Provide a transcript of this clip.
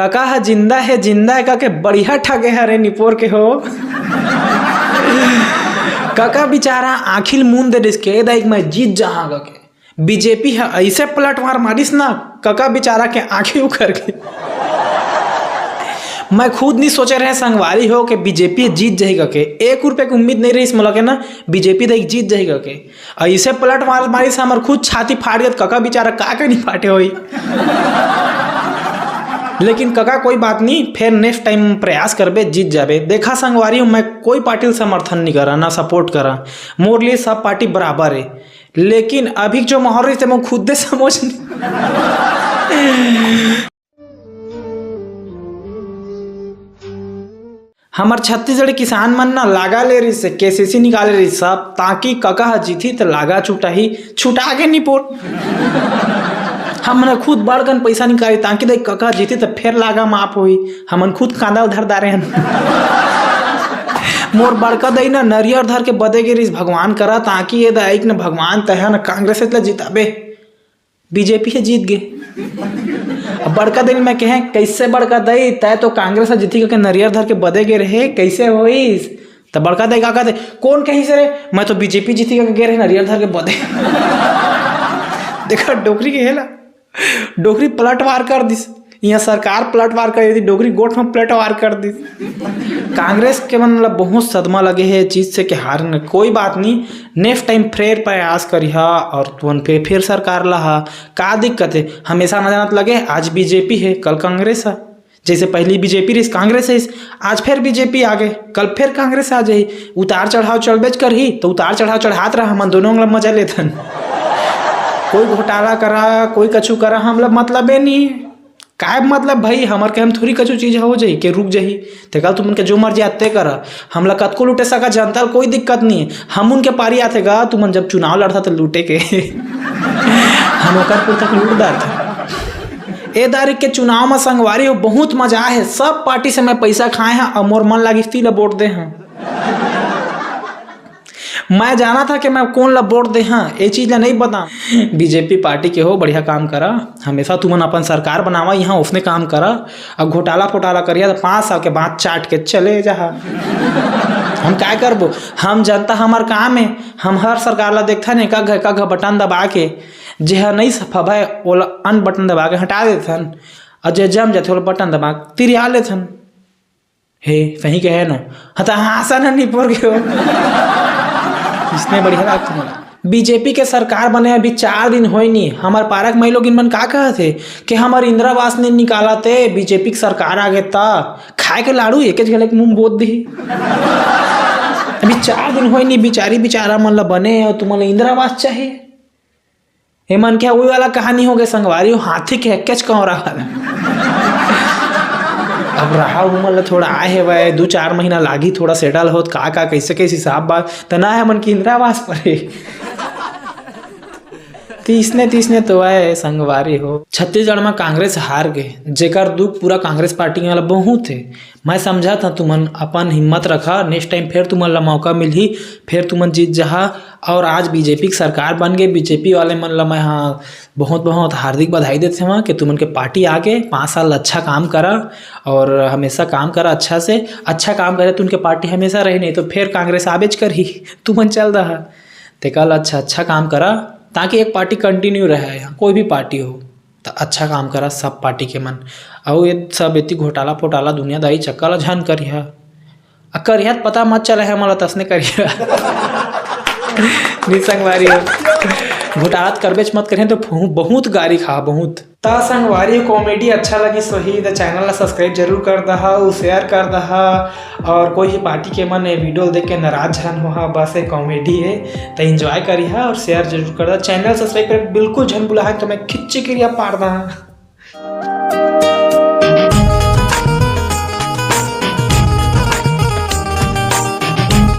काका है जिंदा है काके बढ़िया ठगे हरे निपोर के हो। काका बेचारा आखिल मुंह दे रिस्के दाइक मैं जीत जहाँ के बीजेपी है ऐसे पलटवार मारिस ना काका बेचारा के आंखें उखड़ गई। मैं खुद नहीं सोचे रहे संगवारी हो कि बीजेपी जीत जाएगा के 1 रुपये की उम्मीद नहीं रही इस मला के ना बीजेपी देख जीत जाएगा के ऐसे पलट मारी से हमारे खुद छाती फाट गया। काका बेचारा का नहीं फाटे हुई। लेकिन काका कोई बात नहीं, फिर नेक्स्ट टाइम प्रयास करबे जीत जाबे। देखा संगवारी हूँ मैं कोई पार्टी समर्थन नहीं करा ना सपोर्ट करा, मोर लिए सब पार्टी बराबर है। लेकिन अभी जो माहौल रही थे मैं खुद दे समझ नहीं। हमार छत्तीसगढ़ किसान मन ना लागा ले रही से केसीसी निकाले रही सब ताकि काका जीती तो लागा छुटा के नहीं पोट। हमने खुद बड़गन पैसा निकाली ताकि देख काका जीती तो फिर लागा माफ हुई। हमन खुद कांदा उधर दारे मोर बड़का दई ना नरियर धर के बदे गिरी भगवान करा ताकि ये दाइक न भगवान तह न कांग्रेस जिताबे बीजेपी से जीत गए। अब बड़का दिन में कहे कैसे बड़का दई तय तो कांग्रेस जीती के नरियर धर के बदे गे रहे कैसे होइस तो बड़का दई का कहते कौन कहीं से रे मैं तो बीजेपी जीती के गे रहे नरियर धर के बदे। देखा डोकरी के हेला डोकरी पलटवार कर दिस, यहाँ सरकार पलटवार कर दी डोगरी गोट में पलटवार कर दी। कांग्रेस के मतलब बहुत सदमा लगे है चीज से कि हार न कोई बात नहीं, नेक्स्ट टाइम फिर प्रयास करिहा और तुम फिर सरकार लहा का दिक्कत है। हमेशा न जानत लगे आज बीजेपी है कल कांग्रेस है, जैसे पहली बीजेपी रही कांग्रेस है आज फिर बीजेपी आ गए कल फिर कांग्रेस आ जाए। उतार चढ़ाव चढ़बेच कर ही तो उतार चढ़ाव चढ़ात रहा हम दोनों मजा लेथन। कोई घोटाला करा कोई कछु करा हम लोग मतलब नहीं काय मतलब भाई हमारे के हम थोड़ी कछु चीज हो जाई के रुक जाही ते कल तुम उनके जो मर्जी आते करा हम लोग कतको लूटे सका जनता कोई दिक्कत नहीं है। हम उनके पारी आते गा तुम जब चुनाव लड़ता तो लूटे के हम तक लूटदार थे। ए तारीख के चुनाव में संगवारी हो बहुत मजा है, सब पार्टी से मैं पैसा खाए हैं और मोर मन लगी थी वोट दे हैं। मैं जाना था कि मैं कौन ला वोट दे हाँ ये चीज ला नहीं बता। बीजेपी पार्टी के हो बढ़िया काम करा, हमेशा तुमन अपन सरकार बनावा यहाँ उसने काम करा। अब घोटाला फोटाला करिया तो 5 साल के बाद चाट के चले जा। हम क्या करबो, हम जनता हमार काम है। हम हर सरकार ला देखता नहीं का बटन दबा के जे नहीं सफा भाई ओला अन बटन दबा के हटा देथन और जे जम जाते ओला बटन दबा तिरिया लेथन। हे सही कहे ना हता हासन नहीं पोर के हो इसने बढ़िया लागत। बीजेपी के सरकार बने अभी 4 दिन हो नहीं, हमार पारक मई लोग इनमन का कहा थे कि हमार इंदिरा आवास ने निकाला थे बीजेपी की सरकार आ गए था खाए के लाड़ू एक गले के मुंह बोत दी। अभी 4 दिन हो नहीं बिचारा मन ला बने और तुम्हें इंदिरा आवास चाहिए। हेमन क्या वही वाला कहानी हो गई संगवारी हाथी के हक्केच कहो रहा। अब रहा उमर थोड़ा आए है भाई 2-4 महीना लागी थोड़ा सेटल हो का कैसे हिसाब बात तो ना है मन की इंदिरा आवास पर तीसने तो है संगवारी हो। छत्तीसगढ़ में कांग्रेस हार गए जेकर दुख पूरा कांग्रेस पार्टी वाला बहुत है। मैं समझा था तुमन अपन हिम्मत रखा नेक्स्ट टाइम फिर तुमन ला मौका मिली फिर तुमन जीत जहा और आज बीजेपी की सरकार बन गई। बीजेपी वाले मन ला मैं हाँ बहुत हार्दिक बधाई देते हैं कि तुमन के पार्टी आगे 5 साल अच्छा काम करा और हमेशा काम करा अच्छा काम करे तो उनके पार्टी हमेशा रहे, नहीं तो फिर कांग्रेस आबेज कर ही तुमन चल रहा ते कल अच्छा काम करा ताकि एक पार्टी कंटिन्यू रहे यहाँ कोई भी पार्टी हो तो अच्छा काम करा सब पार्टी के मन। और ये सब इतनी घोटाला फोटाला दुनियादारी चक्कर झन करिया करिया पता मत चला है मला तसने करिया संगवारी हो घोटाला करबेच मत करें तो बहुत गारी खा बहुत। ता संगवारी कॉमेडी अच्छा लगी सही तो चैनल ला सब्सक्राइब जरूर कर दहा शेयर कर दहा और कोई भी पार्टी के मन वीडियो देख के नाराज झन हो बस ये कॉमेडी है तो एंजॉय करिहा और शेयर जरूर कर दा। चैनल सब्सक्राइब कर बिल्कुल झन बुला तो मैं खिच्ची क्रिया पार दा।